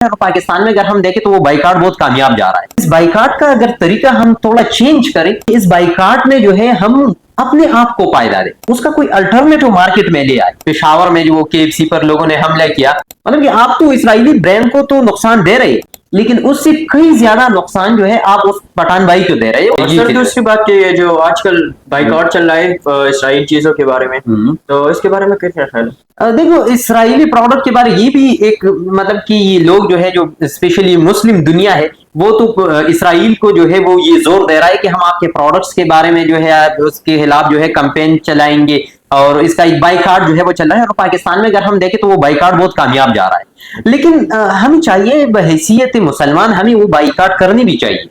और पाकिस्तान में अगर हम देखें तो वो बाइकाट बहुत कामयाब जा रहा है। इस बाइकाट का अगर तरीका हम थोड़ा चेंज करें, इस बाइकाट में जो है हम अपने आप को फायदा दे, उसका कोई अल्टरनेटिव मार्केट में ले आए। पेशावर में जो वो KFC पर लोगों ने हमला किया, मतलब कि आप तो इसराइली ब्रांड को तो नुकसान दे रहे हैं, लेकिन उससे कई ज्यादा नुकसान जो है आप उस पठान भाई को दे रहे हो। सर दूसरी बात ये जो आजकल बाइकआउट चल रहा है इसराइल चीजों के बारे में, तो इसके बारे में क्या ख्याल है? देखो, इसराइली प्रोडक्ट के बारे ये भी एक मतलब कि ये लोग जो है, जो स्पेशली मुस्लिम दुनिया है, वो तो इसराइल को जो है वो ये जोर दे रहा है कि हम आपके प्रोडक्ट्स के बारे में जो है उसके खिलाफ जो है कैंपेन चलाएंगे, और इसका एक बाइकाट जो है वो चल रहा है। और पाकिस्तान में अगर हम देखें तो वो बाइकाट बहुत कामयाब जा रहा है। लेकिन हमें चाहिए बहैसियत मुसलमान हमें वो बाइकाट करनी भी चाहिए,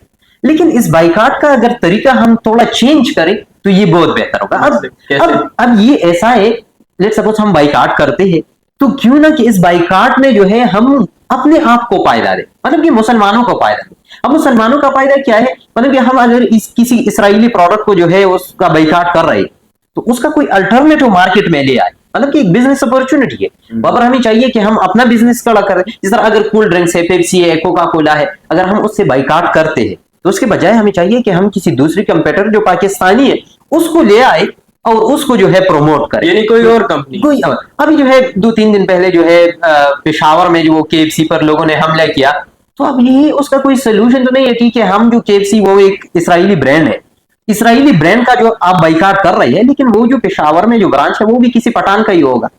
लेकिन इस बाइकाट का अगर तरीका हम थोड़ा चेंज करें तो ये बहुत बेहतर होगा। अब ये ऐसा है, लेट्स सपोज हम बाइकाट करते हैं, तो क्यों ना कि इस बाइकाट में जो है हम अपने आप को फायदा दे, मतलब कि मुसलमानों को फायदा दे। अब मुसलमानों का फायदा क्या है, मतलब कि हम अगर किसी इसराइली प्रोडक्ट को जो है उसका बाइकाट कर रहे हैं, तो उसका कोई अल्टरनेटिव मार्केट में ले आए, मतलब कि एक बिजनेस अपॉर्चुनिटी है। वहां पर हमें चाहिए कि हम अपना बिजनेस खड़ा करें। जिस तरह अगर कोल्ड ड्रिंक्स है, पेप्सी है, कोका कोला है, अगर हम उससे बाइकाट करते हैं तो उसके बजाय हमें चाहिए कि हम किसी दूसरी कंपटीटर जो पाकिस्तानी है उसको ले आए और उसको जो है प्रमोट करें, यानी कोई और कंपनी। कोई अभी जो है 2-3 दिन पहले जो है पेशावर में जो वो KFC पर लोगों ने हमला किया, तो अब ये उसका कोई सोल्यूशन तो नहीं है। ठीक है, हम जो KFC वो एक इसराइली ब्रांड है, इसराइली ब्रांड का जो आप बाइकाट कर रहे हैं, लेकिन वो जो पेशावर में जो ब्रांच है वो भी किसी पठान का ही होगा।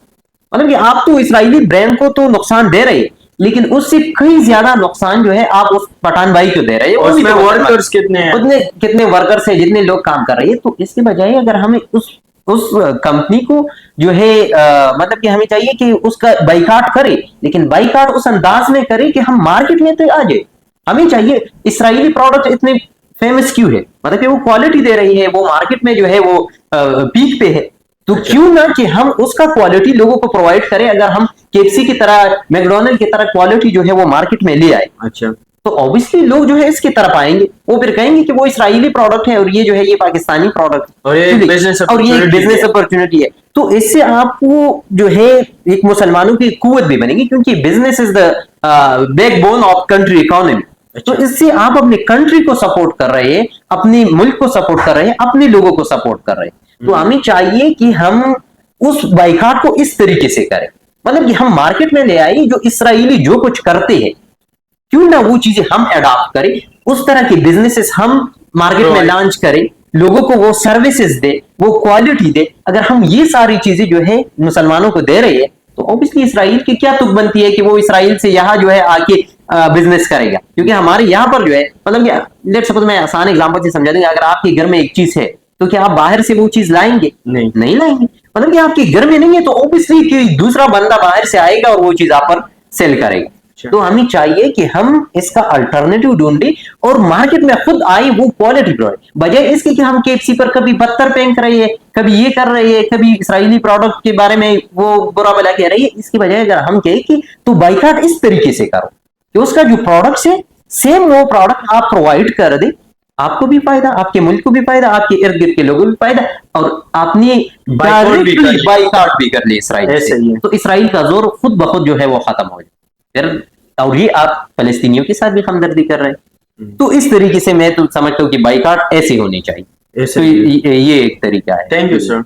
मतलब कि आप तो इसराइली ब्रांड को तो नुकसान दे रहे हैं, लेकिन उससे कई ज्यादा नुकसान जो है आप उस पठान भाई को दे रहे हैं। उसमें वर्कर्स कितने हैं, कितने वर्कर्स हैं, जितने लोग काम कर रहे हैं। तो इसके बजाय अगर हमें उस कंपनी को जो है मतलब कि हमें चाहिए कि उसका बाइकाट करे, लेकिन बाइकाट उस अंदाज में करे कि हम मार्केट में तो आ जाए। हमें चाहिए इसराइली प्रोडक्ट इतने फेमस क्यों है, मतलब कि वो क्वालिटी दे रही है, वो मार्केट में जो है वो पीक पे है, तो क्यों ना कि हम उसका क्वालिटी लोगों को प्रोवाइड करें। अगर हम KFC की तरह, मैकडोनल्ड की तरह क्वालिटी जो है वो मार्केट में ले आए, अच्छा, तो ऑब्वियसली लोग जो है इसकी तरफ आएंगे, वो फिर कहेंगे कि वो इसराइली प्रोडक्ट है और ये जो है ये पाकिस्तानी प्रोडक्ट, और ये बिजनेस अपॉर्चुनिटी है। तो इससे आपको जो है एक मुसलमानों की कुव्वत भी बनेगी, क्योंकि business is the backbone of country economy. तो इससे आप अपने कंट्री को सपोर्ट कर रहे हैं, अपने मुल्क को सपोर्ट कर रहे हैं, अपने लोगों को सपोर्ट कर रहे हैं। तो हमें चाहिए कि हम उस बाइकाट को इस तरीके से करें, मतलब कि हम मार्केट में ले आए जो इसराइली जो कुछ करते हैं, क्यों ना वो चीजें हम अडॉप्ट करें, उस तरह के बिजनेसेस हम मार्केट में लॉन्च करें, लोगों को वो सर्विसेज दे, वो क्वालिटी दे। अगर हम ये सारी चीजें जो है मुसलमानों को दे रहे हैं, तो ऑब्वियसली इसराइल की क्या तुक बनती है कि वो इसराइल से यहाँ जो है आके बिजनेस करेगा। क्योंकि हमारे यहाँ पर जो है, मतलब लेट्स सपोज मैं आसान एग्जांपल से समझा दूंगा, अगर आपके घर में एक चीज है तो क्या आप बाहर से वो चीज लाएंगे? नहीं लाएंगे। मतलब कि आपके घर में नहीं है तो ऑब्वियसली कि दूसरा बंदा बाहर से आएगा और वो चीज आप पर सेल करेगा। तो हमें चाहिए कि हम इसका अल्टरनेटिव ढूंढे और मार्केट में खुद आए वो क्वालिटी प्रोडक्ट, बजाय इसके कि हम KFC पर कभी पत्थर फेंक रहे हैं, कभी ये कर रहे हैं, कभी इसराइली प्रोडक्ट के बारे में वो बुरा भला कह रही है। इसके बजाय अगर हम कहें कि तो बाइकाट इस तरीके से करो कि उसका जो प्रोडक्ट है सेम वो प्रोडक्ट आप प्रोवाइड कर दे, आपको भी फायदा, आपके मुल्क को भी फायदा, आपके इर्द गिर्द के लोगों को भी फायदा, और आपने बाइकाट भी कर ली इसराइल से, तो इसराइल का जोर खुद ब खुद जो है वो खत्म हो जाए। और ये आप फलस्तीनियों के साथ भी हमदर्दी कर रहे हैं। तो इस तरीके से मैं तो समझता हूँ कि बाइकाट ऐसे होनी चाहिए। तो ये एक तरीका है। Thank you sir.